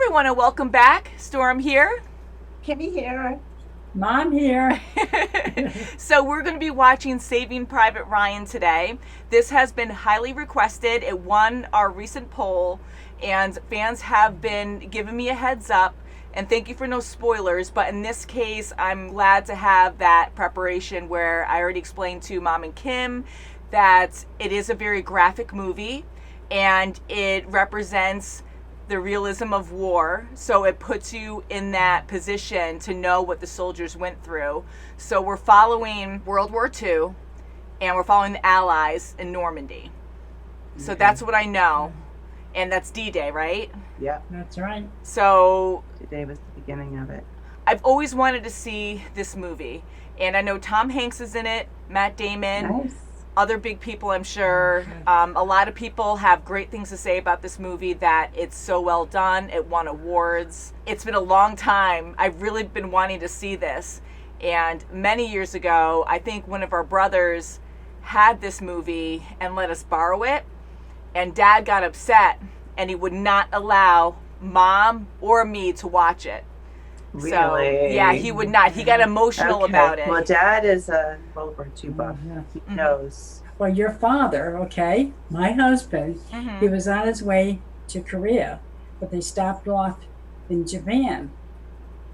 everyone, and welcome back. Storm here. Kimmy here. Mom here. So we're going to be watching Saving Private Ryan today. This has been highly requested. It won our recent poll, and fans have been giving me a heads up. And thank you for no spoilers, but in this case, I'm glad to have that preparation where I already explained to Mom and Kim that it is a very graphic movie, and it represents the realism of war, so it puts you in that position to know what the soldiers went through. So we're following World War II, and we're following the Allies in Normandy. So that's what I know, and that's D-Day, right? Yep. That's right. So Today was the beginning of it. I've always wanted to see this movie, and I know Tom Hanks is in it, Matt Damon. Nice. Other big people, I'm sure. A lot of people have great things to say about this movie, that it's so well done. It won awards. It's been a long time. I've really been wanting to see this. And many years ago, I think one of our brothers had this movie and let us borrow it. And Dad got upset, and he would not allow Mom or me to watch it. Really? So, yeah, he would not. He got emotional about it. Well, Dad is a World War II buff. He knows. Well, your father, okay, my husband, he was on his way to Korea, but they stopped off in Japan.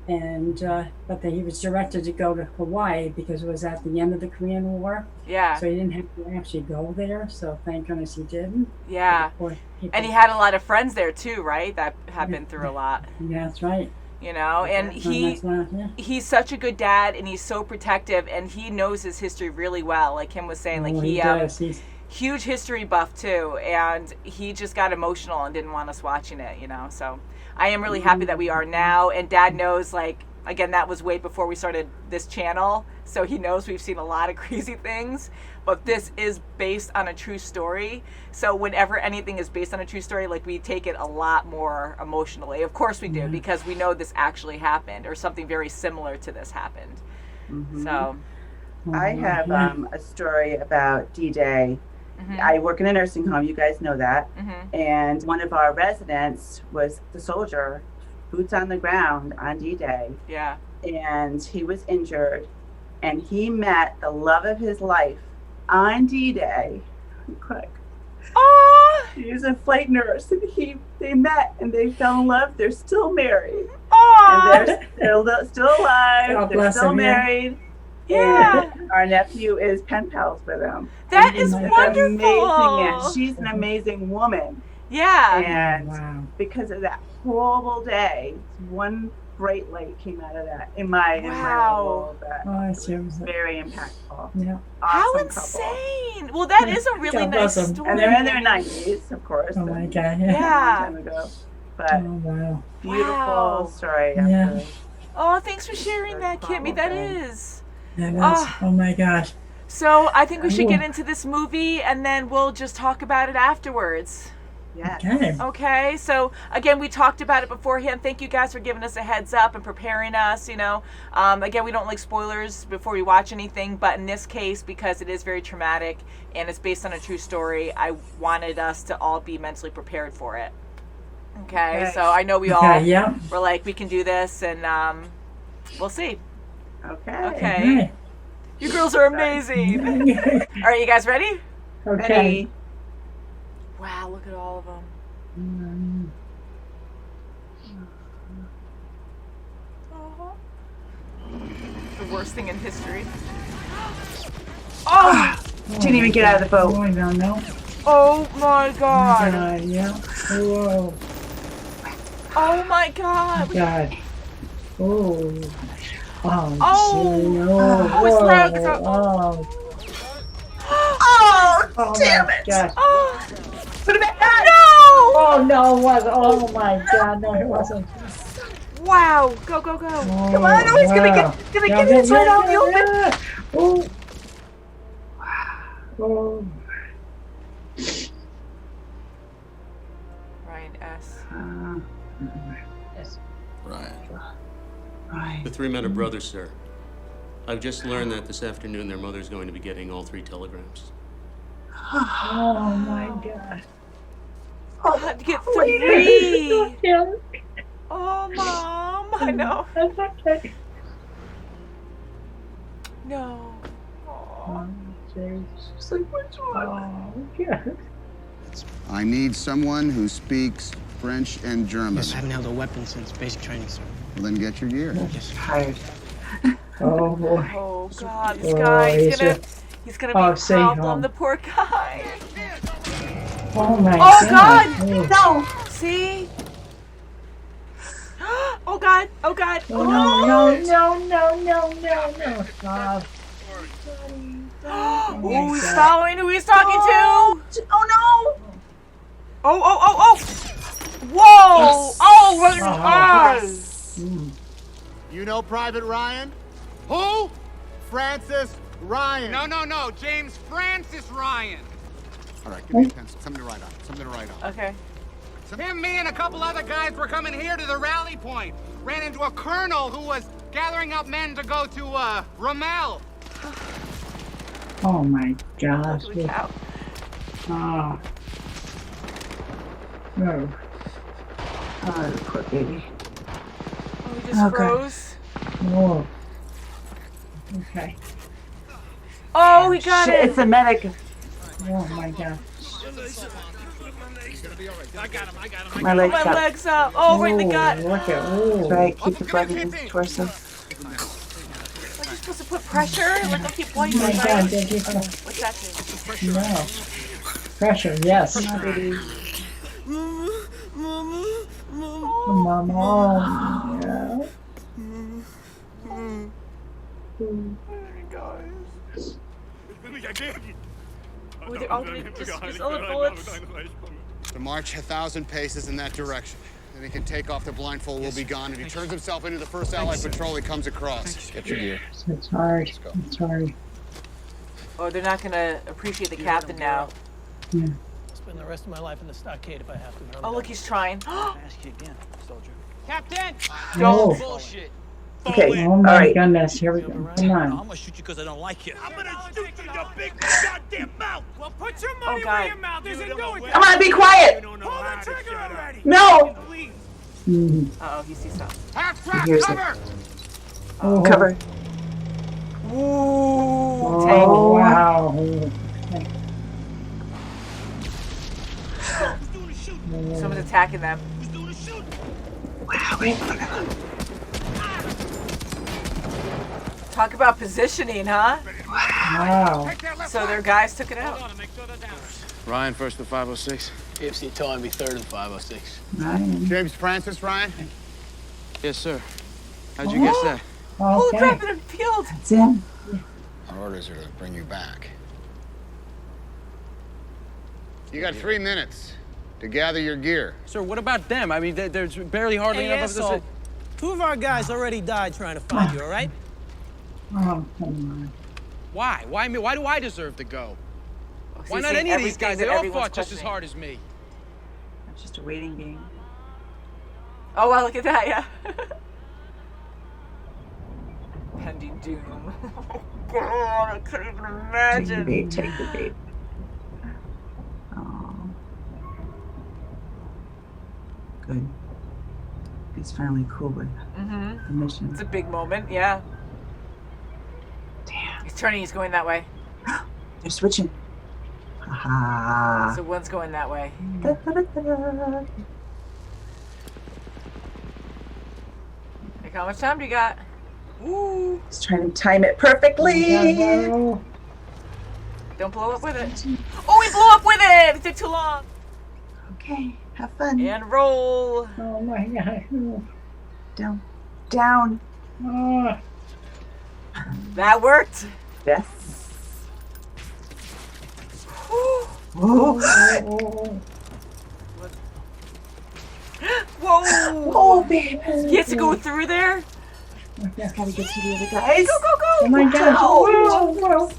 And he was directed to go to Hawaii because it was at the end of the Korean War. Yeah. So he didn't have to actually go there. So thank goodness he didn't. Yeah. And he had a lot of friends there too, right? That have been through a lot. Yeah, that's right. You know, and he's such a good dad, and he's so protective, and he knows his history really well. Like Kim was saying, like he does. He's huge history buff too, and he just got emotional and didn't want us watching it, you know. So I am really happy that we are now, and Dad knows, like, again, that was way before we started this channel, so he knows we've seen a lot of crazy things, but this is based on a true story. So whenever anything is based on a true story, like, we take it a lot more emotionally. Of course we do, because we know this actually happened, or something very similar to this happened. So I have a story about D-Day. I work in a nursing home, you guys know that. And one of our residents was the soldier, boots on the ground on D-Day. Yeah. And he was injured, and he met the love of his life on D-Day. Quick. Oh, He's a flight nurse, and they met and they fell in love. They're still married. oh, And they're still alive. God They're bless still them, yeah. married. yeah. And our nephew is pen pals with him. That is It's wonderful. Amazing. And she's an amazing woman. Yeah. And wow. because of that horrible day, one bright light came out of that in my Wow. world. That Oh, was it's very impactful. yeah. How Awesome insane. Well, that is a really God nice bless 'em. story. Couple. And they're in their 90s, of course. Oh my and God. a Yeah. Yeah. long time ago. But Oh wow. beautiful Wow. story. Yeah. After. Oh, thanks for sharing that, Kimmy. That Okay. is. That was, oh my gosh. So I think we should get Ooh. into this movie, and then we'll just talk about it afterwards. Yes. Okay. Okay, so again, we talked about it beforehand. Thank you guys for giving us a heads up and preparing us, you know. Again, we don't like spoilers before we watch anything, but in this case, because it is very traumatic and it's based on a true story, I wanted us to all be mentally prepared for it. Okay, so I know we all Okay, yeah. were like, we can do this, and we'll see. Okay. Okay. Okay. You girls are amazing. All right, you guys ready? Okay. Ready? Wow, look at all of them. The worst thing in history. Oh! Didn't even get out of the boat. Oh, I don't know. Oh my god! Yeah. Whoa. Oh my god! God. Oh. Oh. Oh. gee, Oh, his whoa, legs are- Oh. Oh, Oh damn my it! God. Oh Put it back on! no! Oh no, it was. Oh my God, no, it wasn't. Wow! Go go go! Oh, Come on, oh, he's gonna wow. get his right out in the open. Yeah. Oh. Oh. Ryan S. Ryan. Right. The three men are brothers, sir. I've just learned that this afternoon their mother's going to be getting all 3 telegrams. Oh my God. I had to get 3. No. That's okay. No. Oh, jeez. She's like, what's wrong? Oh, yeah. I need someone who speaks French and German. Yes, I haven't held a weapon since basic training, sir. Well, then get your gear. Yes. Tired. Oh, boy. Oh God, this Oh, guy, he's gonna be a say problem. The poor guy. Oh, my Oh God. God! No. See? Oh God! Oh God! Oh, no. Oh, he's following who he's talking to. Oh no. Oh! Whoa! Oh, right in his eyes. You know Private Ryan? Who? Francis Ryan. No. James Francis Ryan. All right, give me a pencil. Something to write on. Okay. Him, me, and a couple other guys were coming here to the rally point. Ran into a colonel who was gathering up men to go to, Rommel. Oh, my gosh. Look out. Oh. No. Oh, poor baby. Oh, he just froze. Oh. Okay. Oh, he got Shit, it. it's a medic. Oh, my God. I got him. My legs My up. legs up. Oh, right in the gut. Look at, oh. Right, keep the blood in his torso. Like you're supposed to put pressure. Like I'll keep while Oh, you my God. Did you What's that do? No. Pressure, yes. Come on, baby. Mama. Yeah. Oh, they're all gonna just all the bullets. To march 1,000 paces in that direction. Then he can take off the blindfold. We'll be gone. If he turns himself into the first Allied patrol he comes across. Get your gear. It's hard. go. It's hard. Oh, they're not gonna appreciate the captain now. Yeah. Spend the rest of my life in the stockade if I have to. Oh, look, he's trying. Ask you again, soldier. Captain! No. Bullshit. Okay, Oh, all my right. goodness. Here we go. Come on. gonna shoot you because I don't like you. I'm gonna shoot you in your big goddamn mouth. Well, put your Oh, money God. where your mouth isn't going. Come on, be quiet. Pull the trigger already. No. Mm. Uh-oh, he sees something. Half track Here's it. cover. Oh. Cover. Ooh, tank. Oh, wow. Okay. Who's doing the shooting? Someone's attacking them. Who's doing the shooting? Talk about positioning, huh? Wow. Take that left So their flank. guys took it out. Hold on and make sure they're down. Ryan, first to 506. If you told me 3rd and 506. Ryan. James Francis Ryan? Yes, sir. How'd you guess that? Holy Okay. crap, in a field. It's him. Our orders are to bring you back. You got 3 minutes to gather your gear. Sir, what about them? I mean, there's barely hardly Hey, enough of asshole. this. 2 of our guys already died trying to find you, all right? Oh, come on. Why? Why me? Why do I deserve to go? So Why he's not saying any of these everything guys? that They all everyone's fought just as questioning. hard as me. It's just a waiting game. Oh, wow, look at that, yeah. Pending doom. God, I couldn't even Take the imagine. bait. Take the bait. Oh. Good. He's finally cool with the mission. It's a big moment, yeah. Damn. He's turning, he's going that way. They're switching. Haha. So one's going that way. Da, da, da, da. Like, how much time do you got? Woo! He's trying to time it perfectly. No. Don't blow up with it. Oh, he blew up with it! It took too long. Okay, have fun. And roll. Oh, my God. Oh. Down. Down. Oh. That worked. Yes. Woo. Whoa. Oh. Whoa! Oh, baby. He has to go through there? Just gotta get to the other guys. Go, go, go! Oh, my God. Oh. Whoa.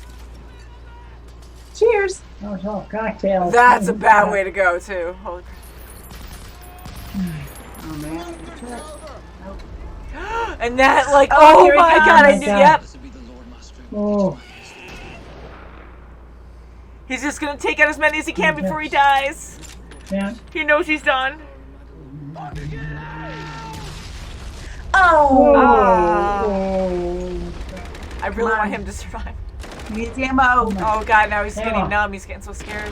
Cheers. Oh, it's all cocktails. That's a bad way to go, too. Holy Oh, man. And that, like, Oh, oh here it my comes. God, I Oh, knew, my yep. Oh. He's just gonna take out as many as he can before he dies. Yeah. He knows he's done. Oh! I really want him to survive. He needs ammo. Oh God, now he's getting Ammo. numb. He's getting so scared.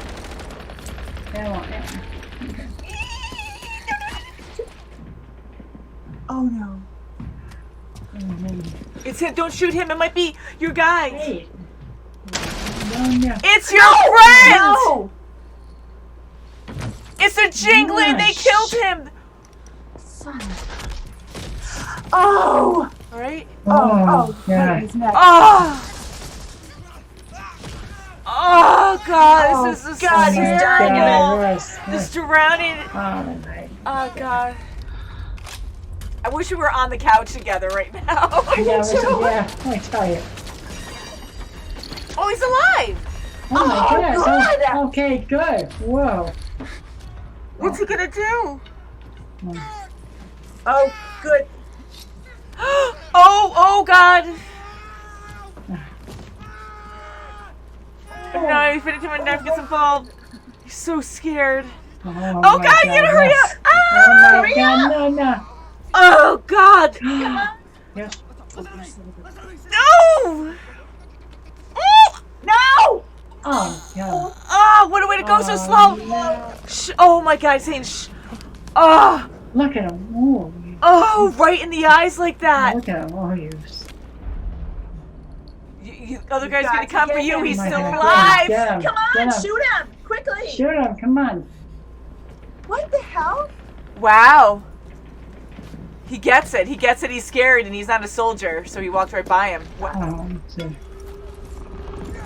Oh no. It's him. Don't shoot him. It might be your guy. Hey. No. It's your friend. No! It's a jingling. They killed him. Oh! All right. Oh, God. his neck. Oh. Oh God, this is God, he's dying. This drowning. Oh God. I wish we were on the couch together right now. Yeah, I tell you. Oh, he's alive. Oh my goodness. God. Oh, okay, good. Whoa. What's he gonna do? Oh, good. Oh God. No, he's finna come in and gets involved. He's so scared. Oh God, you gotta hurry up. yes. Oh my God, no. Oh God. Yes. No. No! Oh, God. Oh, what a way to go so slow. No. Shh. Oh my God, saying shh. Oh. Look at him. Oh, Oh, right in the eyes like that. look at him. Oh, Other guy's got gonna to come for get you. him. He's my still God. alive. Get him. Come on, Get him. shoot him! Quickly! Shoot him. Come on. What the hell? Wow. He gets it. He gets it. He's scared, and he's not a soldier, so he walked right by him. Wow. Oh, let's see.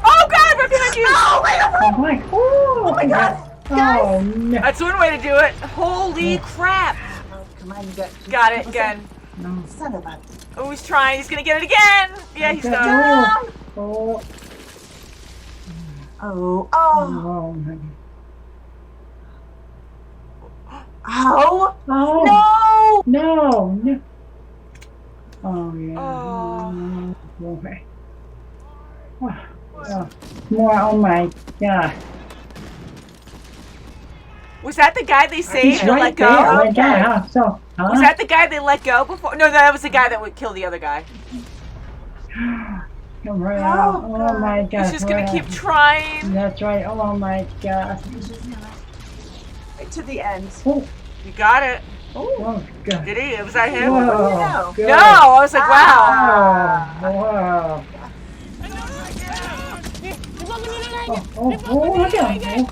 Oh God, right behind you! Oh, wait, Oh my, oh my God. Oh no. That's one way to do it. Holy crap! come on, you Got it again. No. Son of a... Oh, he's trying. He's gonna get it again. Yeah, he's done. Oh. Oh. Oh, oh, Oh my. oh, Oh. no! No. Oh yeah. Oh. Okay. Oh. More. Oh my God. Was that the guy they saved He's and let right go? there. Oh my God. Huh? So. Huh? Was that the guy they let go before? No, that was the guy that would kill the other guy. Come right out. Oh, Oh my God. He's just gonna right keep out. trying. That's right. Oh my God. Right to the end. Oh. You got it. Oh God. Did he? Was that him? Whoa. No. Good. No, I was like, wow. Oh, wow. Oh, look at him.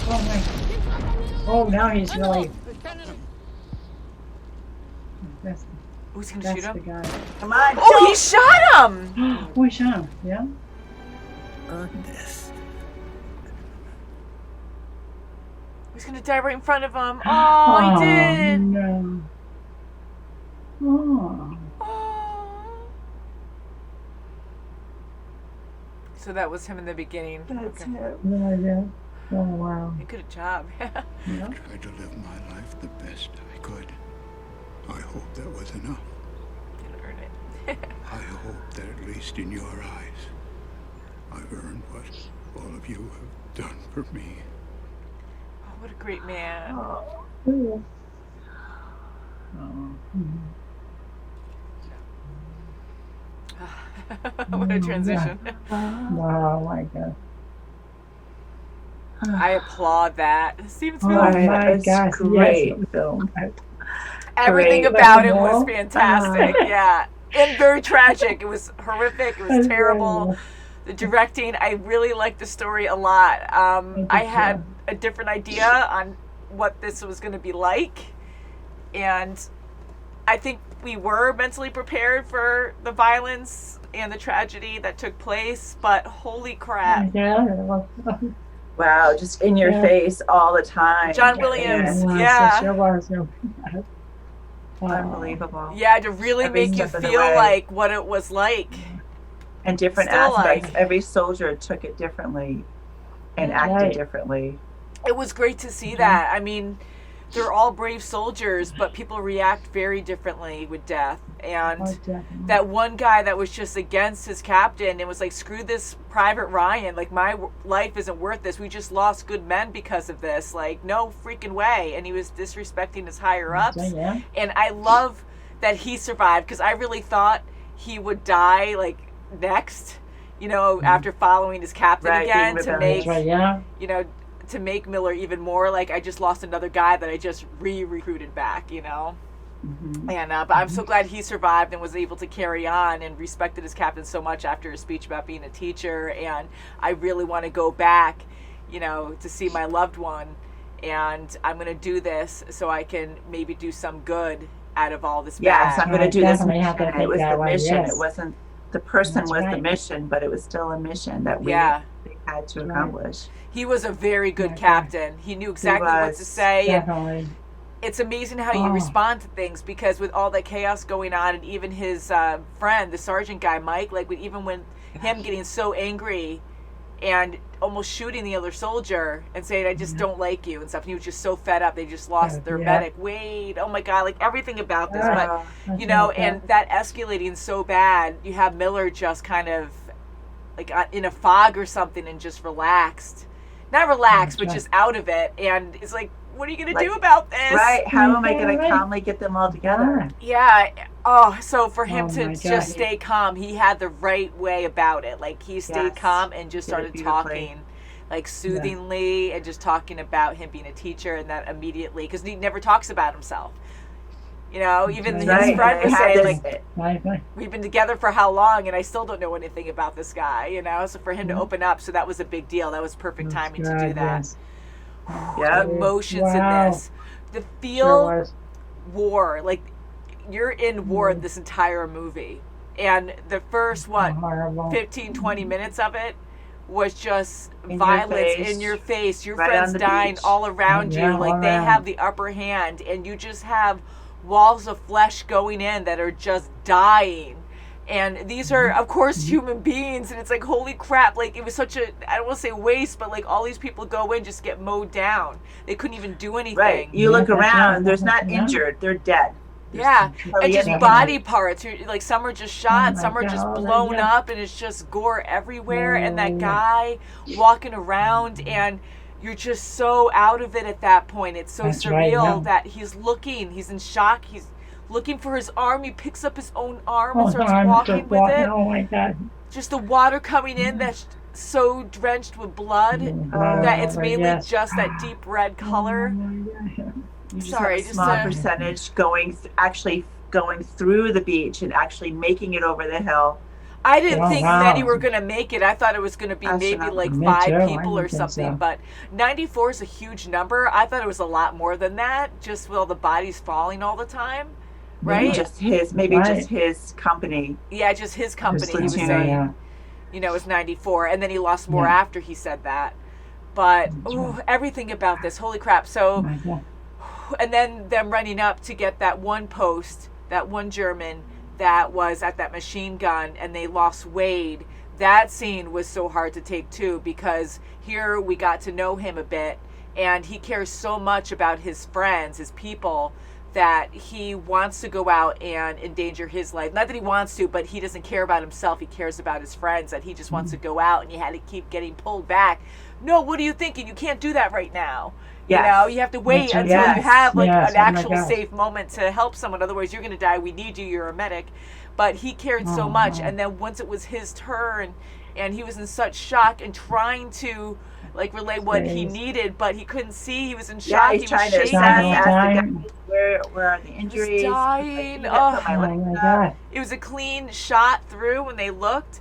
Oh, my. Oh, now he's really. That's, Who's gonna that's shoot the him? guy. Come on. Oh, he shot him! Oh, he shot him. Yeah? Earn this. He's gonna die right in front of him. Oh, he did. No. Oh. Oh. So that was him in the beginning. That's Okay. him. Yeah. Oh, wow. Good job. Yeah. Tried to live my life the best I could. I hope that was enough. Didn't earn it. I hope that at least in your eyes, I've earned what all of you have done for me. Oh, what a great man. Ooh. What a transition. Oh, my God. I applaud that. Steven Oh, Spielberg. my It's gosh. great Yes. film. Everything Great. about him Like, was no? fantastic. Yeah. And very tragic. It was horrific. It was terrible. The directing, I really liked the story a lot. I had a different idea on what this was going to be like. And I think we were mentally prepared for the violence and the tragedy that took place. But holy crap. Yeah. Wow, just in your Yeah. face all the time. John Williams. It Yeah. sure was. Unbelievable. Yeah, to really Every make you step of the feel way. like what it was like. And different Still aspects. like- Every soldier took it differently and acted Right. differently. It was great to see that. I mean, they're all brave soldiers, but people react very differently with death. And that one guy that was just against his captain and was like, screw this Private Ryan, like my life isn't worth this. We just lost good men because of this. Like, no freaking way. And he was disrespecting his higher ups. And I love that he survived, because I really thought he would die like next, you know, after following his captain again to make, you know, to make Miller even more like, I just lost another guy that I just recruited back, you know. And but I'm so glad he survived and was able to carry on and respected his captain so much after his speech about being a teacher. And I really want to go back, you know, to see my loved one, and I'm going to do this so I can maybe do some good out of all this bad. Yes, I'm going to do this mission. It was the mission. It wasn't the person was the mission, but it was still a mission that we had to accomplish. He was a very good captain. He knew exactly what to say. And it's amazing how you respond to things, because with all that chaos going on, and even his friend, the sergeant guy, Mike, like even when him getting so angry and almost shooting the other soldier and saying, I just don't like you and stuff. And he was just so fed up. They just lost their medic. Wade, oh my God, like everything about this. But, you know, and that escalating so bad, you have Miller just kind of like in a fog or something and just relaxed. Not relaxed, but just out of it. And it's like, what are you going to do about this? Right. How am I going to calmly get them all together? Yeah. Oh, so for him to just stay calm, he had the right way about it. Like he stayed calm and just started talking like soothingly and just talking about him being a teacher, and that immediately, because he never talks about himself. You know, even his friend was saying, like, we've been together for how long, and I still don't know anything about this guy, you know? So for him to open up, so that was a big deal. That was perfect timing to do that. The emotions in this. The feel war. Like, you're in war this entire movie. And the first, 15, 20 minutes of it was just violence in your face. Your friends dying all around you. Like, they have the upper hand, and you just have walls of flesh going in that are just dying. And these are, of course, human beings, and it's like, holy crap, like, it was such a, I don't want to say waste, but like, all these people go in, just get mowed down. They couldn't even do anything. Right. You look around, there's not injured, they're dead. Yeah, and just body parts. Like, some are just shot, some are just blown up, and it's just gore everywhere. And that guy walking around, and you're just so out of it at that point. It's so surreal that he's in shock. He's looking for his arm. He picks up his own arm and starts walking with it. Oh my God. Just the water coming in that's so drenched with blood that it's mainly just that deep red color. You just have a small percentage actually going through the beach and actually making it over the hill. I didn't think many were going to make it. I thought it was going to be maybe like 5 people or something. But 94 is a huge number. I thought it was a lot more than that, just with all the bodies falling all the time. Right? Maybe just his company. Yeah, just his company, he was saying. You know, it was 94. And then he lost more after he said that. But, everything about this. Holy crap. So, and then them running up to get that one post, that one German that was at that machine gun, and they lost Wade. That scene was so hard to take too, because here we got to know him a bit, and he cares so much about his friends, his people, that he wants to go out and endanger his life. Not that he wants to, but he doesn't care about himself. He cares about his friends, that he just wants to go out, and you had to keep getting pulled back. No, what are you thinking? You can't do that right now. You know, you have to wait until you have like an actual safe moment to help someone. Otherwise, you're going to die. We need you. You're a medic. But he cared so much. And then once it was his turn, and he was in such shock and trying to like relay what he needed, but he couldn't see. He was in shock. He was shaking. Ask the guy where are the injuries? He was dying. My God. It was a clean shot through when they looked.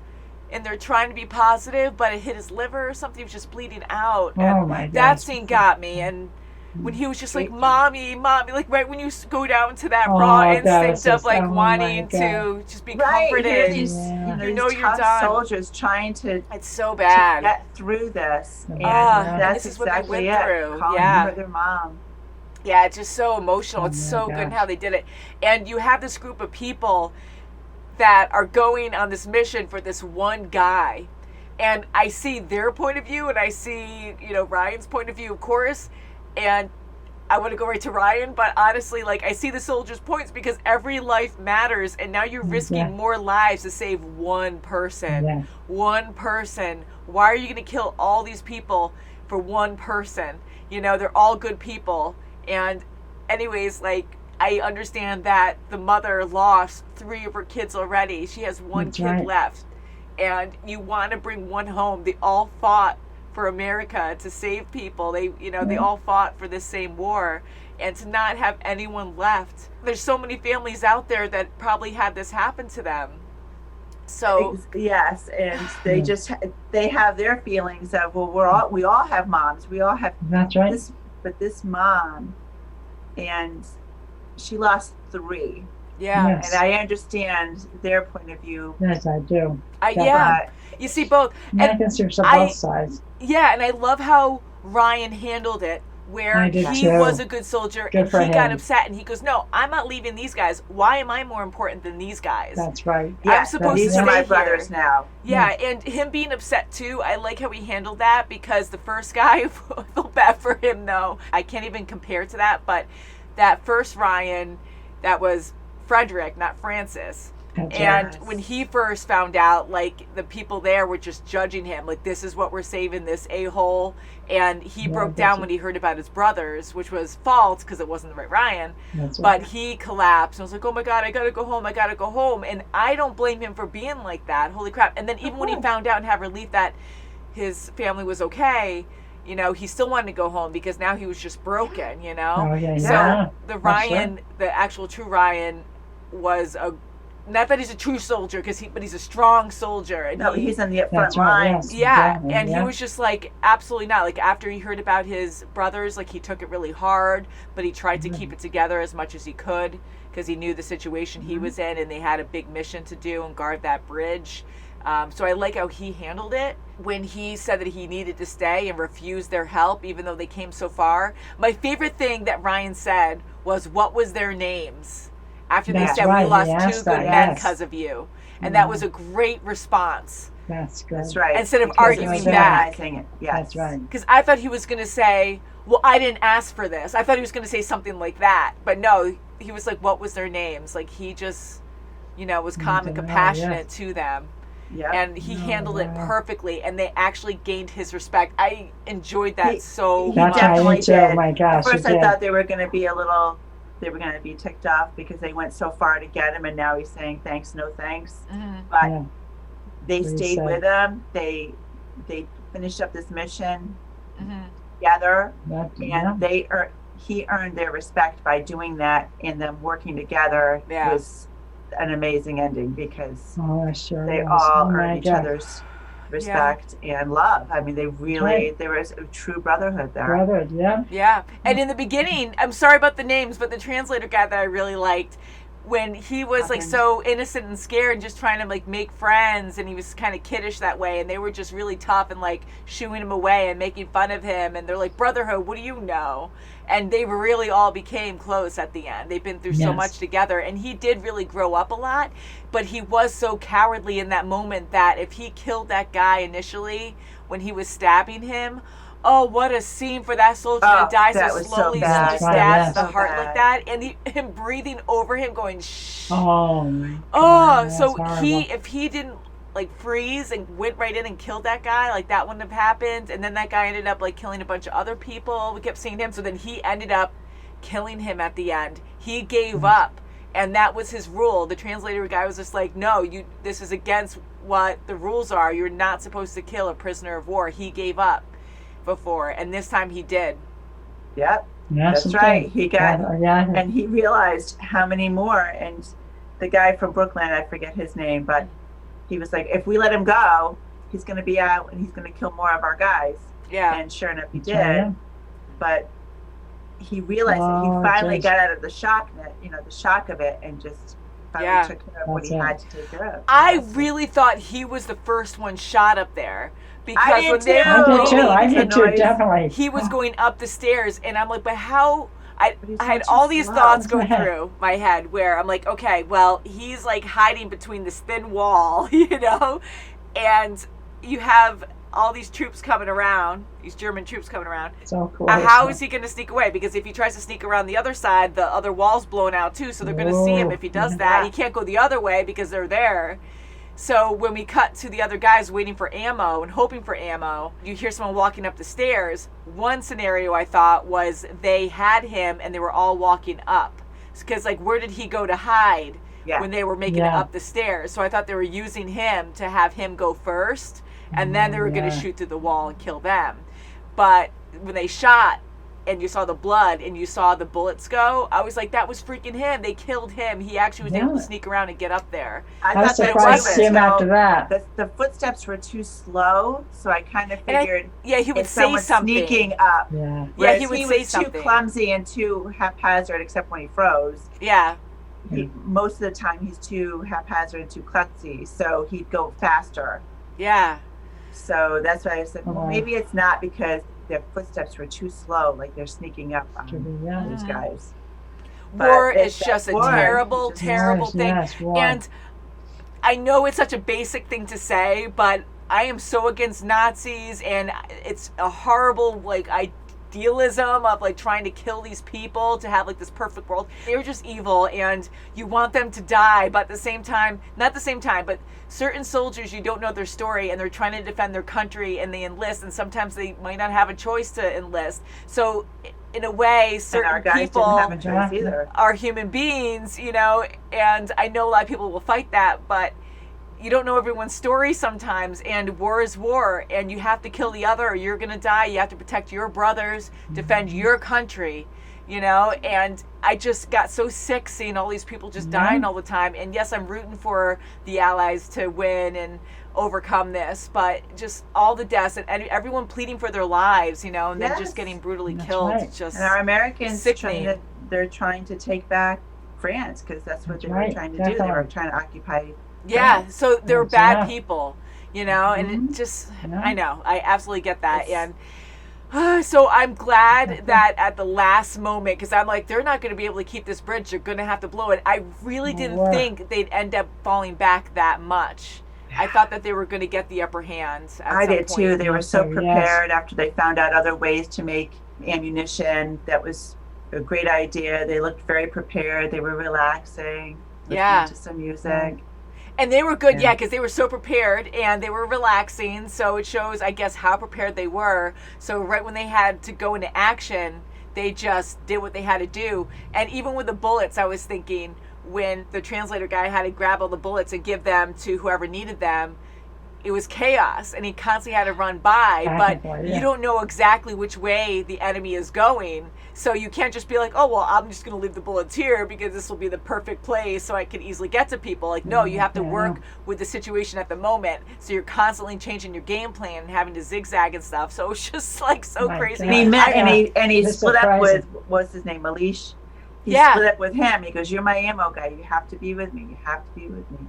And they're trying to be positive, but it hit his liver or something. He was just bleeding out. And my God. That scene got me. And when he was just like, mommy, like right when you go down to that raw instinct of like wanting to just be comforted. These, you know you're tough done. soldiers trying to, it's so bad. to get through this. And that's this is exactly what they went through. Calling for their mom. Yeah, it's just so emotional. It's so good in how they did it. And you have this group of people that are going on this mission for this one guy, and I see their point of view, and I see Ryan's point of view, of course, and I want to go right to Ryan, but honestly, like, I see the soldiers' points because every life matters, and now you're risking more lives to save one person. Yeah. One person. Why are you going to kill all these people for one person? You know, they're all good people. And anyways, like, I understand that the mother lost 3 of her kids already. She has one kid left. And you want to bring one home. They all fought for America to save people. They, you know, they all fought for this same war. And to not have anyone left. There's so many families out there that probably had this happen to them. So yes, and they they have their feelings of, well, we all have moms. We all have this, but this mom, and she lost 3. Yeah. Yes. And I understand their point of view. Yes, I do. You see both. And I can see both sides. Yeah, and I love how Ryan handled it, where he was a good soldier and he got upset and he goes, no, I'm not leaving these guys. Why am I more important than these guys? That's right. I'm supposed to these stay are my here. brothers now. Yeah, and him being upset too, I like how he handled that, because the first guy, I feel bad for him though. I can't even compare to that, but that first Ryan, that was Frederick, not Francis. And when he first found out, like, the people there were just judging him, like, this is what we're saving, this a-hole. And he broke down when he heard about his brothers, which was false because it wasn't the right Ryan. But he collapsed and was like, oh my God, I gotta go home, I gotta go home. And I don't blame him for being like that. Holy crap. And then even when he found out and had relief that his family was okay, you know, he still wanted to go home because now he was just broken, you know? So the Ryan, the actual true Ryan, was not that he's a true soldier, but he's a strong soldier. And he's in the front line. And he was just like, absolutely not. Like, after he heard about his brothers, like, he took it really hard, but he tried to keep it together as much as he could because he knew the situation he was in, and they had a big mission to do and guard that bridge. So I like how he handled it when he said that he needed to stay and refused their help, even though they came so far. My favorite thing that Ryan said was, what was their names? After they said, we lost 2 good men because of you. And that was a great response. That's good. That's right. Instead of arguing back. That's right. Because I thought he was going to say, well, I didn't ask for this. I thought he was going to say something like that. But no, he was like, what was their names? Like, he just, you know, was calm and compassionate to them. And he handled it perfectly, and they actually gained his respect. I enjoyed that so much. He definitely did. Oh my gosh. At first I thought they were going to be ticked off because they went so far to get him, and now he's saying thanks, no thanks. But they stayed with him. They finished up this mission together, and he earned their respect by doing that, and them working together was an amazing ending because they all earned each other's respect and love. I mean, there was a true brotherhood there. Yeah. And in the beginning, I'm sorry about the names, but the translator guy that I really liked, when he was like so innocent and scared and just trying to like make friends, and he was kind of kiddish that way, and they were just really tough and like shooing him away and making fun of him, and they're like, brotherhood, what do you know? And they really all became close at the end. They've been through so much together, and he did really grow up a lot, but he was so cowardly in that moment that if he killed that guy initially when he was stabbing him, oh, what a scene for that soldier to die so slowly, stabs the heart like that, and him breathing over him, going shh. Oh my God, so if he didn't like freeze and went right in and killed that guy, like that wouldn't have happened. And then that guy ended up like killing a bunch of other people. We kept seeing him, so then he ended up killing him at the end. He gave up, and that was his rule. The translator guy was just like, no, this is against what the rules are. You're not supposed to kill a prisoner of war. He gave up before, and this time he did. Yep. That's right. He got, and he realized how many more. And the guy from Brooklyn, I forget his name, but he was like, if we let him go, he's going to be out and he's going to kill more of our guys. And sure enough, he did. But he realized that he finally got out of the shock of it, and just finally took care of what he had to take care of. I really thought he was the first one shot up there. Because I did too, definitely. He was going up the stairs, and I'm like, but how? I had all these thoughts go through my head where I'm like, okay, well, he's like hiding between this thin wall, you know, and you have all these troops coming around, these German troops coming around. So cool. How is he going to sneak away? Because if he tries to sneak around the other side, the other wall's blown out too, so they're going to see him if he does that. He can't go the other way because they're there. So when we cut to the other guys waiting for ammo and hoping for ammo, you hear someone walking up the stairs. One scenario I thought was they had him and they were all walking up. Because, like, where did he go to hide when they were making it up the stairs? So I thought they were using him to have him go first, and then they were going to shoot through the wall and kill them. But when they shot and you saw the blood and you saw the bullets go, I was like, that was freaking him. They killed him. He actually was able to sneak around and get up there. I was surprised to see him after that. The footsteps were too slow, so I kind of figured he would say something. Sneaking up. Yeah, he would say something. He was too clumsy and too haphazard, except when he froze. Yeah. Most of the time, he's too haphazard and too klutzy, so he'd go faster. Yeah. So that's why I said, well, maybe it's not because their footsteps were too slow, like they're sneaking up on these guys. War is just a terrible, terrible thing. And I know it's such a basic thing to say, but I am so against Nazis, and it's a horrible, like, idealism of, like, trying to kill these people to have, like, this perfect world. They're just evil, and you want them to die, but at the same time, not the same time, but certain soldiers, you don't know their story, and they're trying to defend their country, and they enlist, and sometimes they might not have a choice to enlist. So in a way, certain people are human beings, you know, and I know a lot of people will fight that, but you don't know everyone's story sometimes, and war is war, and you have to kill the other or you're going to die. You have to protect your brothers, defend your country, you know, and I just got so sick seeing all these people just dying all the time. And yes, I'm rooting for the Allies to win and overcome this, but just all the deaths and everyone pleading for their lives, you know, and then just getting brutally killed. It's just and our Americans, sickening. they're trying to take back France because that's what they were trying to do. They were trying to occupy France. So they're bad people, you know, and it just, I know, I absolutely get that. And so I'm glad that at the last moment, because I'm like, they're not going to be able to keep this bridge. They're going to have to blow it. I really didn't think they'd end up falling back that much. I thought that they were going to get the upper hand at I some did point. too. They were so prepared after they found out other ways to make ammunition. That was a great idea. They looked very prepared. They were relaxing, listening to some music. And they were good, because they were so prepared and they were relaxing. So it shows, I guess, how prepared they were. So right when they had to go into action, they just did what they had to do. And even with the bullets, I was thinking, when the translator guy had to grab all the bullets and give them to whoever needed them, it was chaos, and he constantly had to run by, but you don't know exactly which way the enemy is going, so you can't just be like, oh, well, I'm just going to leave the bullets here because this will be the perfect place so I can easily get to people. Like, no, you have to work with the situation at the moment, so you're constantly changing your game plan and having to zigzag and stuff, so it's just, like, so crazy. And he split up with, what's his name, Malish? He split up with him. He goes, you're my ammo guy. You have to be with me. You have to be with me.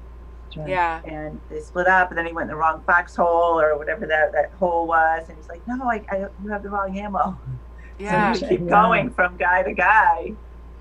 Yeah. And they split up, and then he went in the wrong foxhole or whatever that hole was. And he's like, no, you have the wrong ammo. Yeah. So you keep going from guy to guy.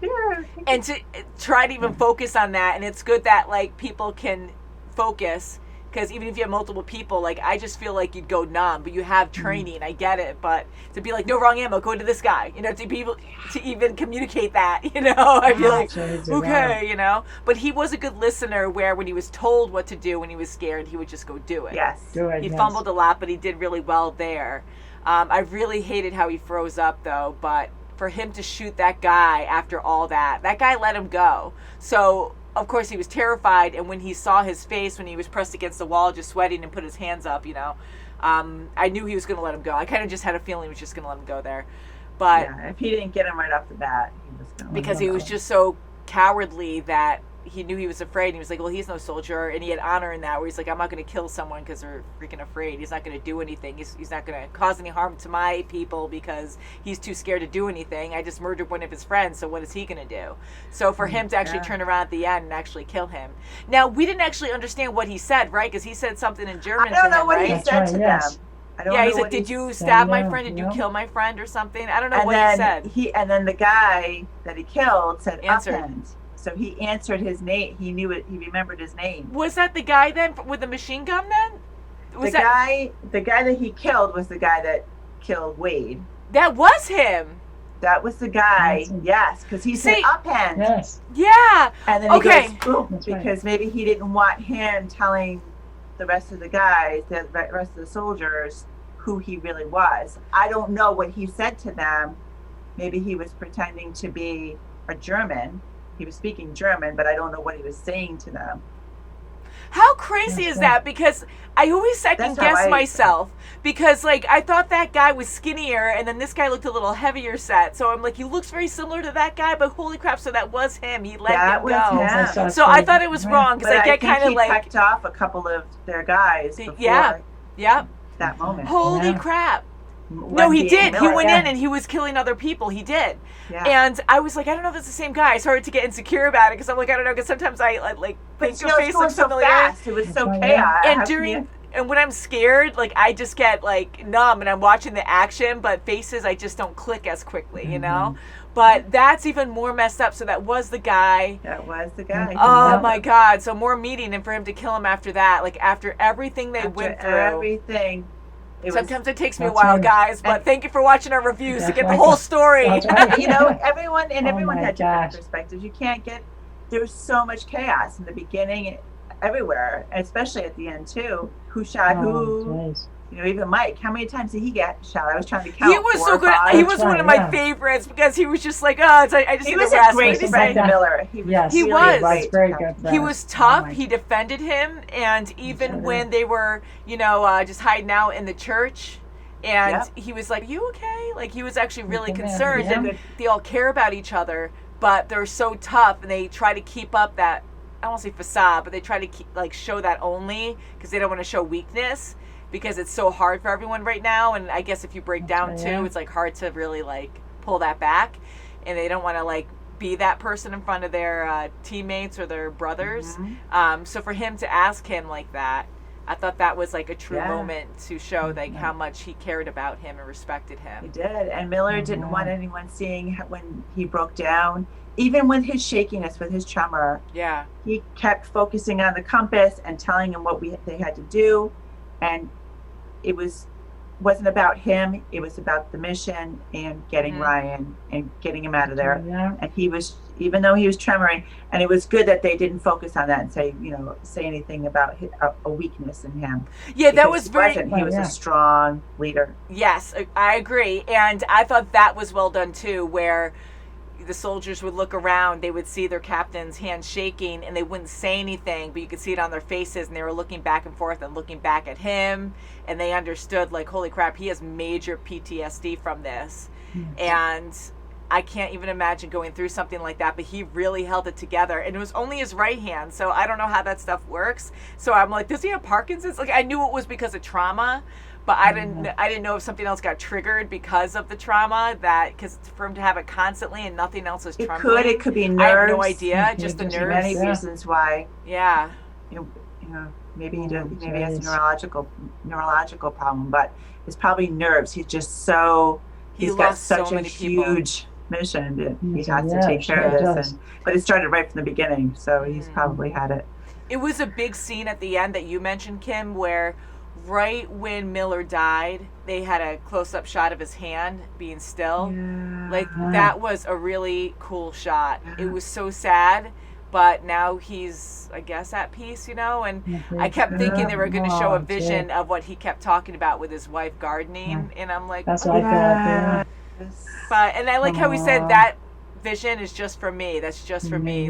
Yeah. And to try to even focus on that. And it's good that, like, people can focus. Because even if you have multiple people, like, I just feel like you'd go numb, but you have training. I get it, but to be like, no, wrong ammo, go to this guy, you know, to be able to even communicate that, you know, I feel like, okay, you know. But he was a good listener where when he was told what to do when he was scared, he would just go do it. Yes. He fumbled a lot, but he did really well there. I really hated how he froze up, though, but for him to shoot that guy after all that guy let him go. So of course, he was terrified, and when he saw his face, when he was pressed against the wall, just sweating and put his hands up, you know, I knew he was going to let him go. I kind of just had a feeling he was just going to let him go there. But if he didn't get him right off the bat, he was going to because he was just so cowardly that he knew he was afraid. He was like, well, he's no soldier, and he had honor in that, where he's like, I'm not going to kill someone because they're freaking afraid. He's not going to do anything. He's not going to cause any harm to my people because he's too scared to do anything. I just murdered one of his friends, so what is he going to do? So for him to actually turn around at the end and actually kill him. Now, we didn't actually understand what he said, right? Because he said something in German to him, right? I don't know what he said to them. He said, did you stab my friend? Did you kill my friend or something? I don't know what he said. And then the guy that he killed said, answered. Upend. So he answered his name. He knew it. He remembered his name. Was that the guy then with the machine gun then? Was the guy that he killed was the guy that killed Wade. That was him. That was the guy, yes, because he said upend. Yes. Yeah. And then he Okay. goes, boom, because maybe he didn't want him telling the rest of the guys, the rest of the soldiers, who he really was. I don't know what he said to them. Maybe he was pretending to be a German. He was speaking German, but I don't know what he was saying to them. How crazy is that? Because I always second guess myself. Because, like, I thought that guy was skinnier, and then this guy looked a little heavier set. So I'm like, he looks very similar to that guy, but holy crap, so that was him. He let him go. So I thought it was wrong, because I get kind of like... he pecked off a couple of their guys before that moment. Holy crap. No, he did. He went in and he was killing other people. He did. Yeah. And I was like, I don't know if it's the same guy. I started to get insecure about it because I'm like, I don't know, because sometimes I like think your face looks familiar. Fast. It was so chaos. And when I'm scared, like I just get like numb and I'm watching the action, but faces I just don't click as quickly, you know? But that's even more messed up. So that was the guy. That was the guy. Oh my God. So more meeting and for him to kill him after that, like after everything they went through. Everything. Sometimes it takes me a while, guys, but thank you for watching our reviews to get the whole story. You know, everyone had different perspectives. You can't get, there was so much chaos in the beginning, everywhere, especially at the end too. Who shot who? Geez. You know, even Mike. How many times did he get shot? I was trying to count. He was so good. He was one of my favorites because he was just like, I just. He was a great friend, Miller. He was very good. He was tough. He defended him, and even when they were, just hiding out in the church, and he was like, "Are you okay?" Like he was actually really concerned, and they all care about each other, but they're so tough, and they try to keep up that. I don't want to say facade, but they try to show that only because they don't want to show weakness. Because it's so hard for everyone right now, and I guess if you break down too, it's like hard to really pull that back, and they don't want to be that person in front of their teammates or their brothers. So for him to ask him like that, I thought that was a true moment to show how much he cared about him and respected him. He did, and Miller didn't want anyone seeing when he broke down. Even with his shakiness, with his tremor, he kept focusing on the compass and telling him what they had to do, and it wasn't about him. It was about the mission and getting Ryan and getting him out of there. And he was, even though he was tremoring, and it was good that they didn't focus on that and say anything about a weakness in him. Yeah, that was very. He was a strong leader. Yes, I agree, and I thought that was well done too, where the soldiers would look around, they would see their captain's hand shaking, and they wouldn't say anything, but you could see it on their faces, and they were looking back and forth and looking back at him, and they understood, holy crap, he has major PTSD from this. And I can't even imagine going through something like that, but he really held it together, and it was only his right hand, so I don't know how that stuff works. So I'm like, does he have Parkinson's? I knew it was because of trauma, but I didn't know if something else got triggered because of the trauma, because for him to have it constantly and nothing else is trembling. It could be nerves. I have no idea, just the nerves. Many reasons why. Yeah. Maybe he has a neurological problem, but it's probably nerves. He's just he's got such a huge mission that he has to take care of this. But it started right from the beginning, so he's probably had it. It was a big scene at the end that you mentioned, Kim, where right when Miller died, they had a close-up shot of his hand being still. That was a really cool shot. It was so sad, but now he's, I guess, at peace, and I kept thinking they were going to show a vision of what he kept talking about with his wife gardening, and I'm like, that's what I thought. But, and I like how he said that vision is just for me. That's just for me.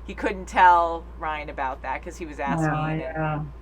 He couldn't tell Ryan about that because he was asking.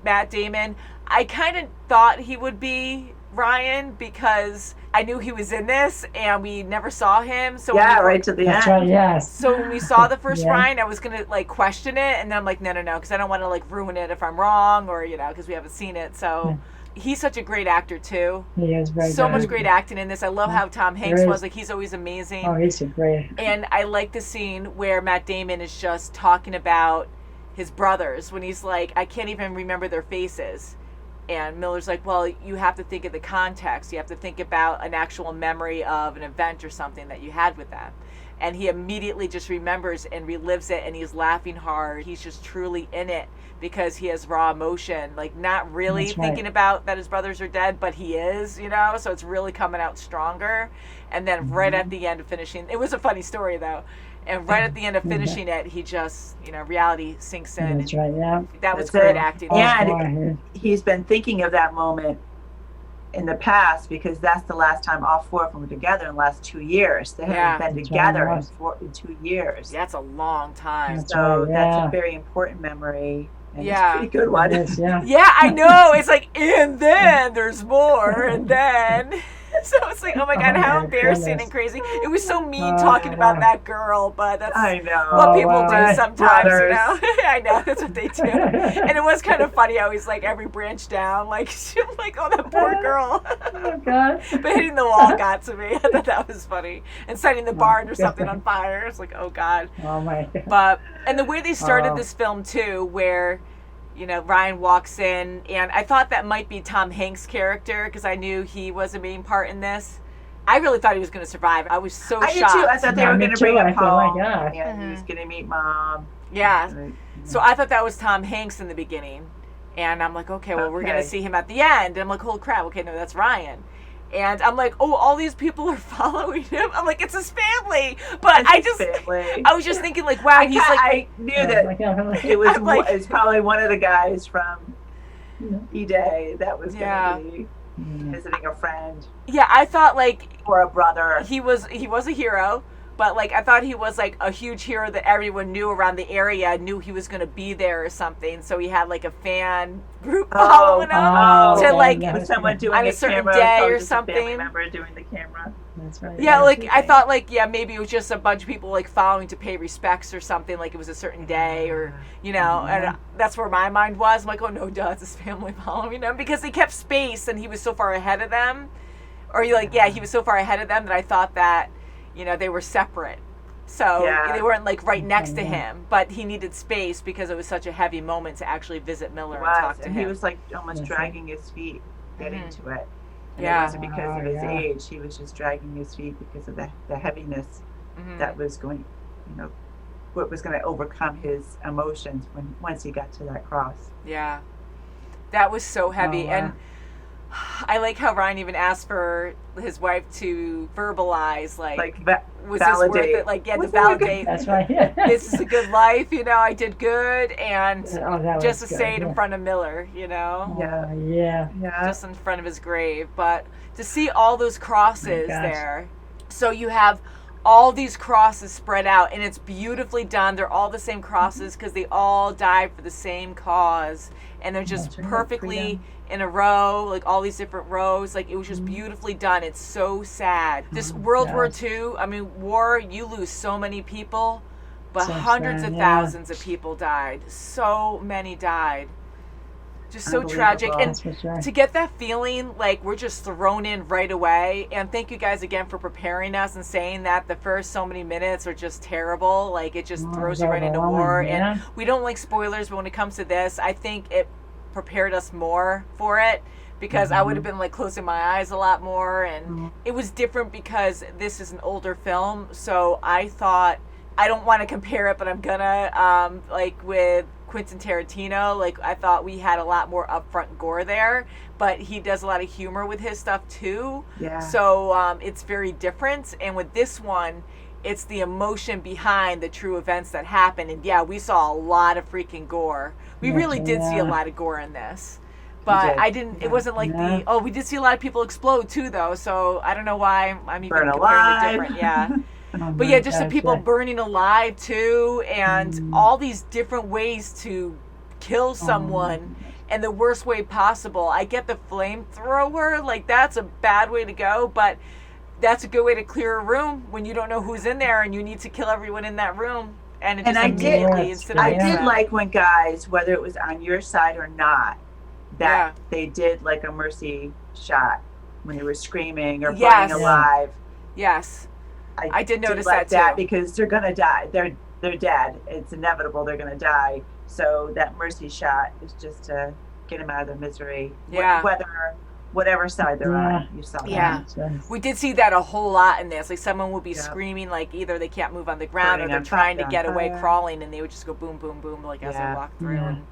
Matt Damon, I kind of thought he would be Ryan because I knew he was in this and we never saw him. So right to the end. Right, yes. So when we saw the first Ryan, I was gonna question it, and then I'm like, no, because I don't want to ruin it if I'm wrong or because we haven't seen it. So. He's such a great actor too. He is very so good. Much great acting in this. I love how Tom Hanks was. He's always amazing. Oh, he's a great. And I like the scene where Matt Damon is just talking about his brothers when he's like, I can't even remember their faces. And Miller's like, well, you have to think of the context. You have to think about an actual memory of an event or something that you had with them. and he immediately just remembers and relives it, and he's laughing hard. He's just truly in it because he has raw emotion, like not really thinking about that his brothers are dead, but he is, you know, so it's really coming out stronger. And then right at the end of finishing, it was a funny story though, and right at the end of finishing it, he just, you know, reality sinks in. That's right, yeah. That was great acting. And he's been thinking of that moment in the past because that's the last time all four of them were together in the last 2 years. They haven't been together in 2 years. That's a long time. That's a very important memory. And it's a pretty good one. Yeah, I know. It's like, and then there's more, and then. So it's like, oh my God, how embarrassing and crazy. It was so mean talking about that girl, but that's what people do sometimes, you know. I know, that's what they do. And it was kind of funny how he's like every branch down, like, like, oh, that poor girl. Oh, God. But hitting the wall got to me. I thought that was funny. And setting the barn or something on fire. It's like, oh God. Oh my God. But, and the way they started this film too, where, you know, Ryan walks in, and I thought that might be Tom Hanks' character because I knew he was a main part in this. I really thought he was going to survive. I was so shocked. I did too. I thought they were going to bring him home, and he was going to meet Mom. Yeah. So I thought that was Tom Hanks in the beginning, and I'm like, okay, well, we're going to see him at the end. And I'm like, holy crap, okay, no, that's Ryan. And I'm like, oh, all these people are following him. I'm like, it's his family. But I was just thinking, like, wow, I knew that it was like, it's probably one of the guys from E-Day that was going to be visiting a friend. Yeah, I thought, like, or a brother. He was a hero. But, like, I thought he was, like, a huge hero that everyone knew around the area, knew he was going to be there or something. So he had, like, a fan group following him to, like, someone doing on a certain day or something. A family member doing the camera. That's right. Yeah, like, I thought, like, yeah, maybe it was just a bunch of people, like, following to pay respects or something, like it was a certain day or, you know, and that's where my mind was. I'm like, oh, no, duh, it's his family following him because they kept space and he was so far ahead of them. Or, he was so far ahead of them that I thought that, you know, they were separate. So they weren't like right next to him, but he needed space because it was such a heavy moment to actually visit Miller and talk to him. He was like almost dragging his feet getting to it. And it wasn't because of his age. He was just dragging his feet because of the heaviness that was going, you know, what was going to overcome his emotions once he got to that cross. Yeah. That was so heavy. And I like how Ryan even asked for his wife to verbalize, like was validate. This worth it? Like, to validate. That's right. This is a good life, you know. I did good, and just to good, say it in front of Miller, you know. Yeah. Just in front of his grave, but to see all those crosses there. So you have all these crosses spread out, and it's beautifully done. They're all the same crosses because they all died for the same cause, and they're just perfectly in a row, like all these different rows. Like, it was just beautifully done. It's so sad. This World War II, I mean, war, you lose so many people, but hundreds of thousands of people died. So many died. Just so tragic. And to get that feeling like we're just thrown in right away. And thank you guys again for preparing us and saying that the first so many minutes are just terrible. Like, it just throws you right into war. And we don't like spoilers, but when it comes to this, I think it prepared us more for it because I would have been like closing my eyes a lot more. And it was different because this is an older film. So I thought, I don't want to compare it, but I'm gonna, like with Quentin Tarantino, like I thought we had a lot more upfront gore there, but he does a lot of humor with his stuff too. Yeah. So it's very different. And with this one, it's the emotion behind the true events that happened. And yeah, we saw a lot of freaking gore. We really did see a lot of gore in this. But I didn't, it wasn't like we did see a lot of people explode too though. So I don't know why I'm even comparing the different. Yeah. But yeah, just the people burning alive too, and all these different ways to kill someone and the worst way possible. I get the flamethrower, like that's a bad way to go, but that's a good way to clear a room when you don't know who's in there and you need to kill everyone in that room. And it just I did like when guys, whether it was on your side or not, that they did like a mercy shot when they were screaming or burning alive. Yes. I did notice like that too. Because they're gonna die. They're dead. It's inevitable. They're gonna die. So that mercy shot is just to get them out of their misery. Yeah. whatever side they're on. You saw Yeah. that. We did see that a whole lot in this. Like someone would be screaming, like either they can't move on the ground or they're trying to get away crawling, and they would just go boom, boom, boom, like as they walk through. And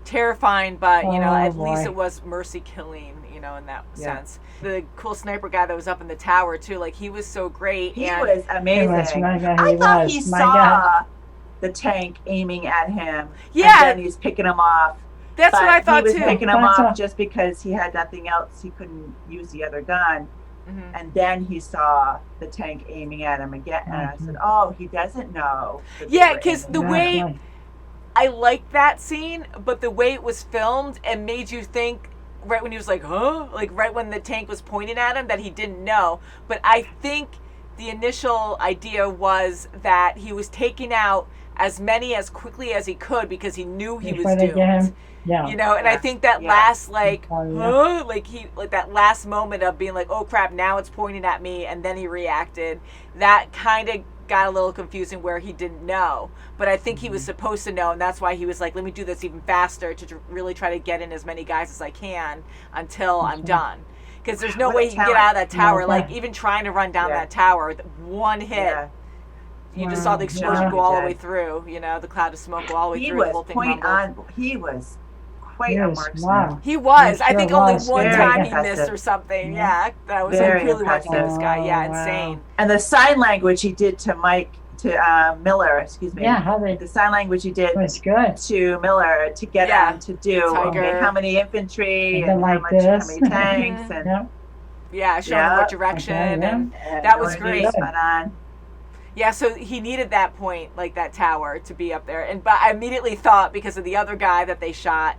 terrifying, but you know, at least it was mercy killing, you know, in that sense. The cool sniper guy that was up in the tower too, like he was so great. He was amazing. I thought he saw the tank aiming at him. And then he's picking him off. That's what I thought too. He was picking him off just because he had nothing else. He couldn't use the other gun. And then he saw the tank aiming at him again. And I said, oh, he doesn't know. Yeah, because the way I liked that scene, but the way it was filmed and made you think right when he was like, huh? Like right when the tank was pointing at him that he didn't know. But I think the initial idea was that he was taking out as many as quickly as he could because he knew he was doomed. Yeah. You know, and I think that last like that last moment of being like, oh crap, now it's pointing at me, and then he reacted, that kind of got a little confusing where he didn't know. But I think he was supposed to know, and that's why he was like, let me do this even faster to really try to get in as many guys as I can until I'm done. Because there's no way he can get out of that tower. Like even trying to run down that tower, one hit. You just saw the explosion go all the way through, you know, the cloud of smoke go all the way through. The whole thing he was quite a marksman. He was. I think only one time he missed or something. Yeah, that was really watching this guy. Yeah, insane. And the sign language he did to Miller, excuse me. Yeah, the sign language he did to Miller to get him to do how many infantry and how many tanks and show him what direction, and that was great. Yeah, so he needed that point, like that tower, to be up there. But I immediately thought, because of the other guy that they shot,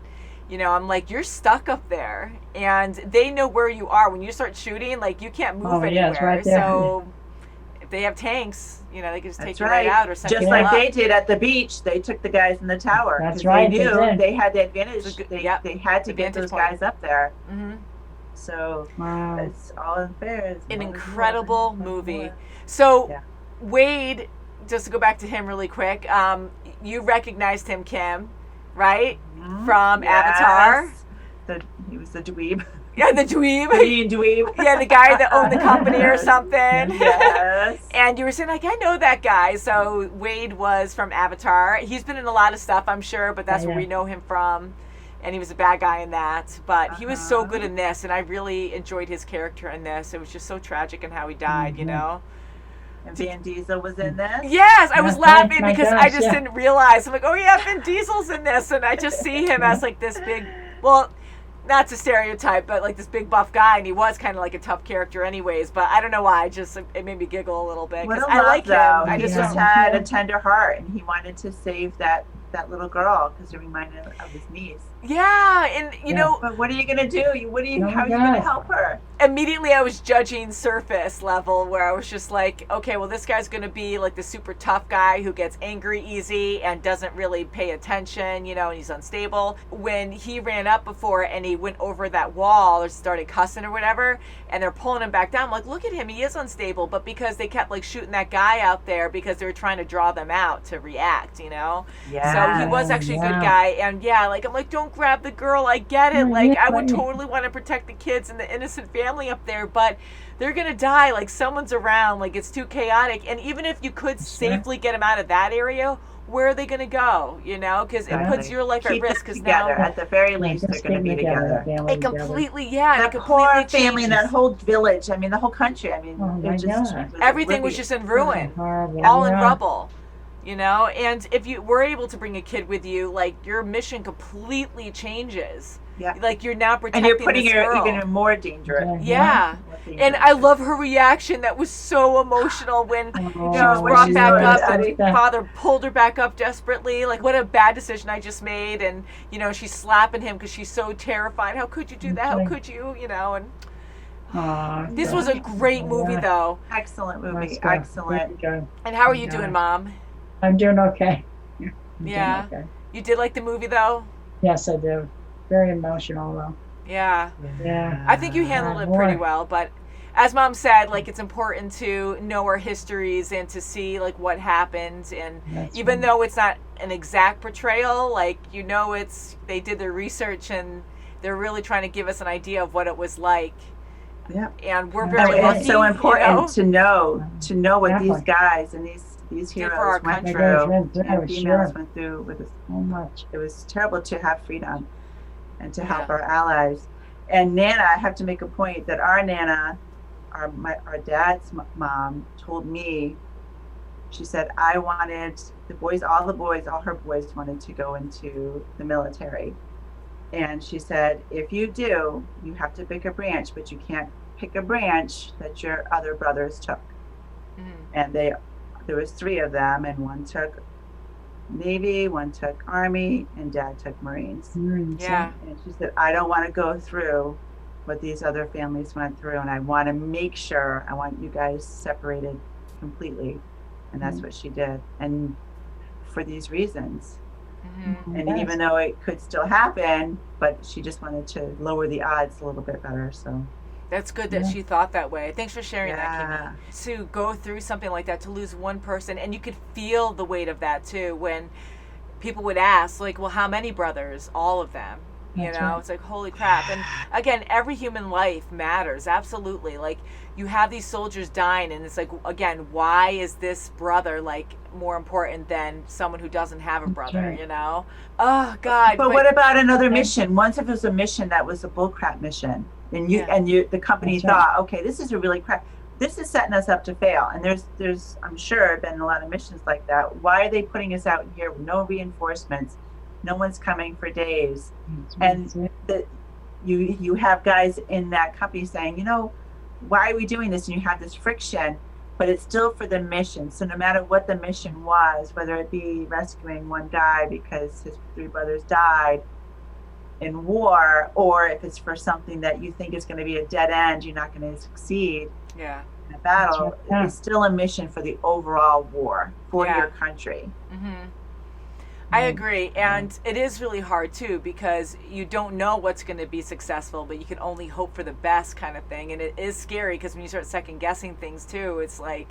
you know, I'm like, you're stuck up there, and they know where you are. When you start shooting, like, you can't move anywhere. It's right there. So if they have tanks, you know, they can just take you right out or something. Just like they did at the beach, they took the guys in the tower. That's right. They knew they had the advantage. They had to get those guys up there. So it's all unfair. An incredible movie. So Wade, just to go back to him really quick, you recognized him, Kim, right? From Avatar. He was the dweeb. Yeah, the dweeb. The dweeb. Yeah, the guy that owned the company or something. Yes. And you were saying, like, I know that guy. So Wade was from Avatar. He's been in a lot of stuff, I'm sure, but that's where we know him from. And he was a bad guy in that. But he was so good in this, and I really enjoyed his character in this. It was just so tragic in how he died, you know? And Vin Diesel was in this? Yes, I was laughing because I just didn't realize. I'm like, oh yeah, Vin Diesel's in this. And I just see him as like this big, well, not to stereotype, but like this big buff guy. And he was kind of like a tough character anyways. But I don't know why. It made me giggle a little bit. What a I like though. him. He just had a tender heart, and he wanted to save that little girl because it reminded him of his niece. Yeah, and you know, but what are you gonna do? How are you gonna help her? Immediately, I was judging surface level, where I was just like, okay, well, this guy's gonna be like the super tough guy who gets angry easy and doesn't really pay attention, you know, and he's unstable. When he ran up before and he went over that wall or started cussing or whatever, and they're pulling him back down, I'm like, look at him, he is unstable. But because they kept like shooting that guy out there because they were trying to draw them out to react, you know. Yeah. So he was actually a good guy, and like I'm like, don't grab the girl, I get it, like I would totally want to protect the kids and the innocent family up there, but they're gonna die, like someone's around, like it's too chaotic. And even if you could safely get them out of that area, where are they gonna go, you know, because it puts your life at risk. Because now at the very least they're gonna be together. It completely that poor family, that whole village, I mean the whole country, I mean everything was just in ruin, all in rubble. You know, and if you were able to bring a kid with you, like your mission completely changes. Yeah. Like you're now protecting and you're putting this her girl. even more dangerous. Yeah. And I love her reaction. That was so emotional when she was brought back up and father pulled her back up desperately. Like, what a bad decision I just made. And, you know, she's slapping him because she's so terrified. How could you do that? How could you? You know, and this was a great movie, though. Excellent movie. Excellent. And how are you doing, Mom? I'm doing okay. Yeah. Okay. You did like the movie, though? Yes, I do. Very emotional, though. Yeah. Yeah. I think you handled it pretty well, but as Mom said, like, it's important to know our histories and to see, like, what happened. And even though it's not an exact portrayal, like, you know, they did their research and they're really trying to give us an idea of what it was like. Yeah. And we're very And lucky. it's so important you know? to know what Definitely. these guys and these Did for our heroes went country. through, Sure. and females went through with us. So much. It was terrible to have freedom and to help Yeah. our allies. And Nana, I have to make a point that our Nana, our dad's mom, told me, she said, I wanted all her boys wanted to go into the military. And she said, if you do, you have to pick a branch, but you can't pick a branch that your other brothers took. And there was 3 of them, and one took Navy, one took Army, and Dad took Marines. Yeah. And she said, I don't want to go through what these other families went through, and I want to make sure, I want you guys separated completely. And that's what she did. And for these reasons. And even though it could still happen, but she just wanted to lower the odds a little bit better. So That's good that she thought that way. Thanks for sharing that, Yeah. Akima. To go through something like that, to lose one person, and you could feel the weight of that too when people would ask, like, well, how many brothers? All of them. You That's know, right. it's like, holy crap. And again, every human life matters. Absolutely. Like, you have these soldiers dying, and it's like, again, why is this brother, like, more important than someone who doesn't have a brother, right. you know? Oh, God. But what about another mission? Once if it was a mission that was a bullcrap mission, and the company That's right. thought, okay, this is a really crap. This is setting us up to fail. And there's I'm sure been a lot of missions like that. Why are they putting us out here with no reinforcements? No one's coming for days. And you have guys in that company saying, you know, why are we doing this? And you have this friction, but it's still for the mission. So no matter what the mission was, whether it be rescuing one guy because his 3 brothers died in war, or if it's for something that you think is going to be a dead end, you're not going to succeed in a battle, Yeah. it's still a mission for the overall war for Yeah. your country. I agree. And it is really hard too, because you don't know what's going to be successful, but you can only hope for the best kind of thing. And it is scary because when you start second guessing things too, it's like,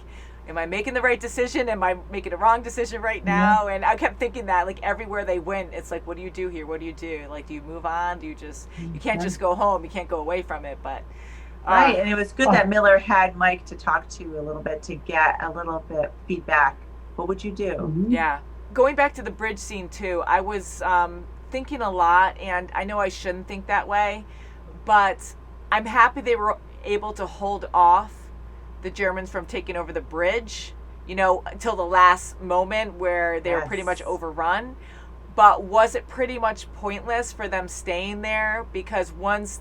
am I making the right decision? Am I making a wrong decision right now? And I kept thinking that, like, everywhere they went, it's like, what do you do here? What do you do? Like, do you move on? Do you just, you can't just go home. You can't go away from it. But Right, and it was good that Miller had Mike to talk to a little bit to get a little bit feedback. What would you do? Yeah. Going back to the bridge scene too, I was thinking a lot, and I know I shouldn't think that way, but I'm happy they were able to hold off the Germans from taking over the bridge, you know, until the last moment where they were pretty much overrun. But was it pretty much pointless for them staying there? Because once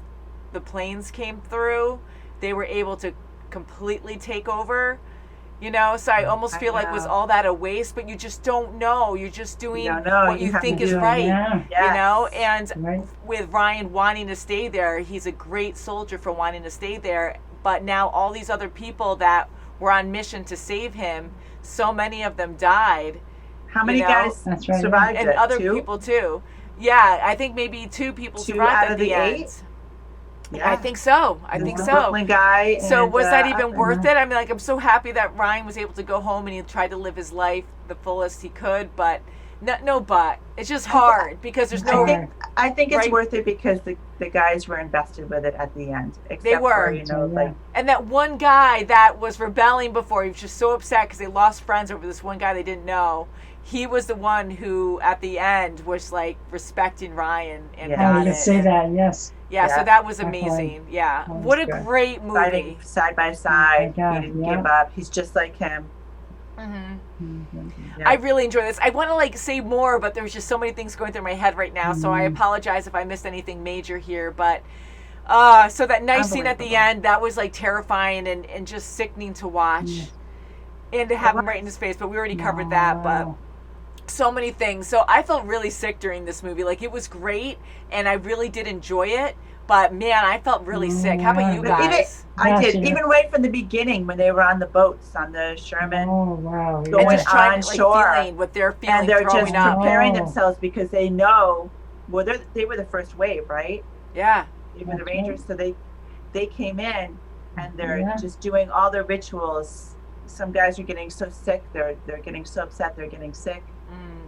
the planes came through, they were able to completely take over. You know, so I almost feel like was all that a waste, but you just don't know. You're just doing what you think is right, you know? And with Ryan wanting to stay there, he's a great soldier for wanting to stay there. But now all these other people that were on mission to save him, so many of them died. How many guys survived and it? other 2? people too. Yeah, I think maybe 2 people 2 survived out at of the the end. 8? Yeah. I think so. I think The so. Brooklyn guy. So and, was that even and- worth it? I mean, like, I'm so happy that Ryan was able to go home and he tried to live his life the fullest he could, but but it's just hard because there's no. I think it's right? worth it because the guys were invested with it at the end. Except They were. For, you know, like And that one guy that was rebelling before, he was just so upset because they lost friends over this one guy they didn't know. He was the one who, at the end, was like respecting Ryan and Oh, got you can it. see that, yes. Yeah, so that was Definitely. amazing. Yeah, That was what a good. great movie. fighting side by side. Oh my God, he didn't yeah. give up. He's just like him. Yeah. I really enjoy this. I want to like say more, but there's just so many things going through my head right now. So I apologize if I missed anything major here. But so that nice scene at the end, that was like terrifying and just sickening to watch, and to have him right in his face. But we already covered that. But so many things. So I felt really sick during this movie. Like, it was great, and I really did enjoy it. But man, I felt really sick. How about you But even, guys? I did. Even right from the beginning when they were on the boats on the Sherman, wow, going And just trying on to, like, shore, feeling what they're feeling, and they're throwing just up. preparing themselves because they know. Well, they were the first wave, right? Yeah. They were the Rangers, so they came in and they're just doing all their rituals some guys are getting so sick, they're getting so upset, they're getting sick.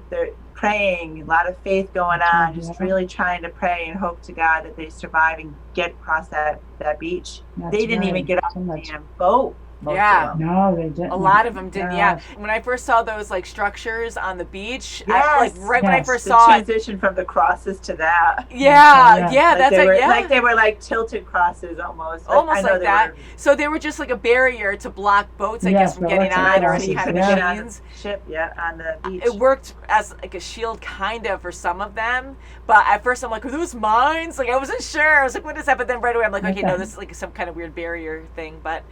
They're praying, a lot of faith going on, just really trying to pray and hope to God that they survive and get across that beach. They didn't even get off the damn boat. Yeah. No, they didn't. A lot of them didn't. Yeah. Gosh. When I first saw those like structures on the beach, Yes. when I first The saw it. transition from the crosses to that. Yeah, Yeah. that's it. Yeah. Like they were like tilted crosses almost. Almost I know like they that. were- So they were just like a barrier to block boats, I Yes, guess, from but getting what's on the or any kind of yeah. machines. Ship, on the beach. It worked as like a shield kind of for some of them, but at first I'm like, are those mines? Like I wasn't sure. I was like, what is that? But then right away I'm like, okay, no, this is like some kind of weird barrier thing. But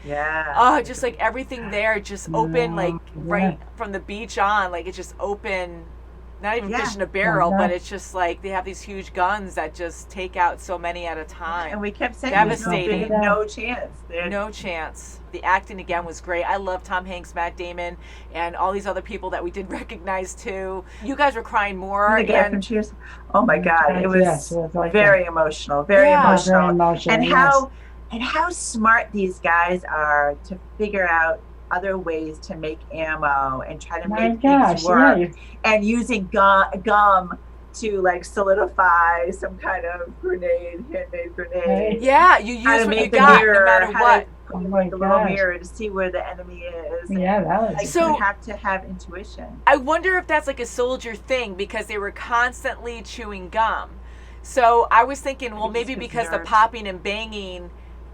just like everything there just open, like right from the beach on, like it's just open. Not even fish in a barrel, but it's just like they have these huge guns that just take out so many at a time. And we kept saying devastating. No chance. No chance. The acting again was great. I love Tom Hanks, Matt Damon, and all these other people that we did recognize too. You guys were crying more. The guy from Cheers. Oh my God, it was like very emotional. Very emotional. Very emotional. And how smart these guys are to figure out other ways to make ammo and try to make things work, and using gum to like solidify some kind of handmade grenade. Yeah, you use what you got, no matter what. Like a little mirror to see where the enemy is. Yeah, that was so. You have to have intuition. I wonder if that's like a soldier thing because they were constantly chewing gum. So I was thinking, well, maybe because the popping and banging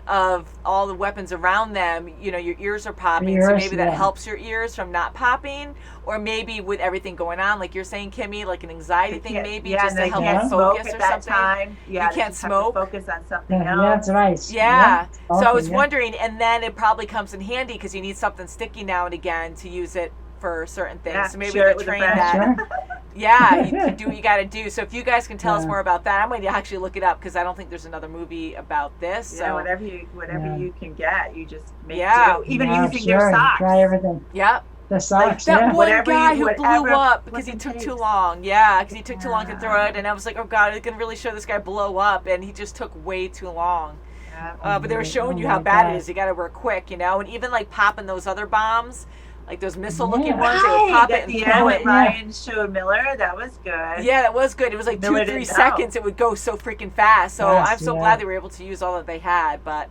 of all the weapons around them, you know, your ears are popping, so maybe that helps your ears from not popping, or maybe with everything going on, like you're saying, Kimmy, like an anxiety thing, maybe just to help you focus or something. Yeah, you can't smoke. Focus on something else. That's right. Yeah. So I was wondering, and then it probably comes in handy because you need something sticky now and again to use it for certain things. Yeah, so maybe share they it with train a friend. that. Yeah, you do what you got to do. So if you guys can tell us more about that, I'm going to actually look it up because I don't think there's another movie about this. Yeah, so whatever you can get, you just make Yeah. do. Even using their socks. Try everything. Yep. The socks. That one Whatever guy you- who blew whatever up because he took takes. too long. Yeah, because he took too long to throw it, and I was like, oh god, it's gonna really show this guy blow up, and he just took way too long. But they were showing you how bad it is. You got to work quick, you know, and even like popping those other bombs, like those missile-looking ones, they would pop it and throw it. Ryan showed Miller. That was good. Yeah, that was good. It was like Miller 2-3 didn't seconds. It would go so freaking fast. So Yes, I'm so glad they were able to use all that they had. But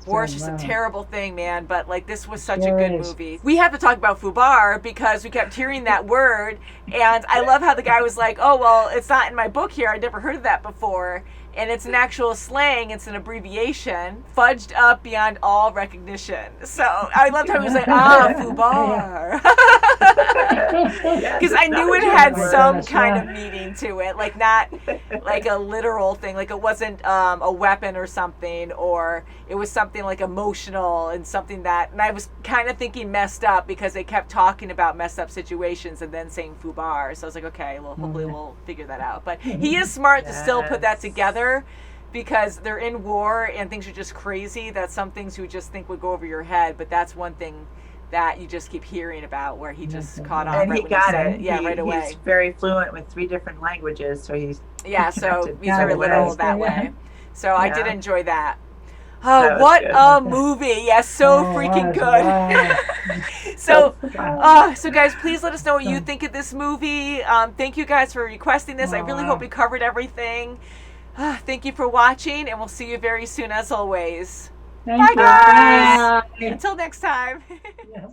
war's just a terrible thing, man. But like this was such a good movie. We have to talk about FUBAR because we kept hearing that word, and I love how the guy was like, "Oh well, it's not in my book here. I never heard of that before." And it's an actual slang. It's an abbreviation, fudged up beyond all recognition. So I loved how he was like, FUBAR. Because I knew it had some kind of meaning to it. Like not like a literal thing. Like it wasn't a weapon or something. Or it was something like emotional and something that... And I was kind of thinking messed up because they kept talking about messed up situations and then saying FUBAR. So I was like, okay, well, hopefully we'll figure that out. But he is smart to still put that together. Because they're in war and things are just crazy, that some things you just think would go over your head, but that's one thing that you just keep hearing about where he just caught on. And right he when got said it. Yeah, right away. He's very fluent with 3 different languages, so he's so he's very literal that way. So I did enjoy that. That Oh, what good. a movie! Yes, so freaking good. So guys, please let us know what you think of this movie. Thank you guys for requesting this. I really hope we covered everything. Thank you for watching, and we'll see you very soon as always. Bye, guys. Until next time. Yes.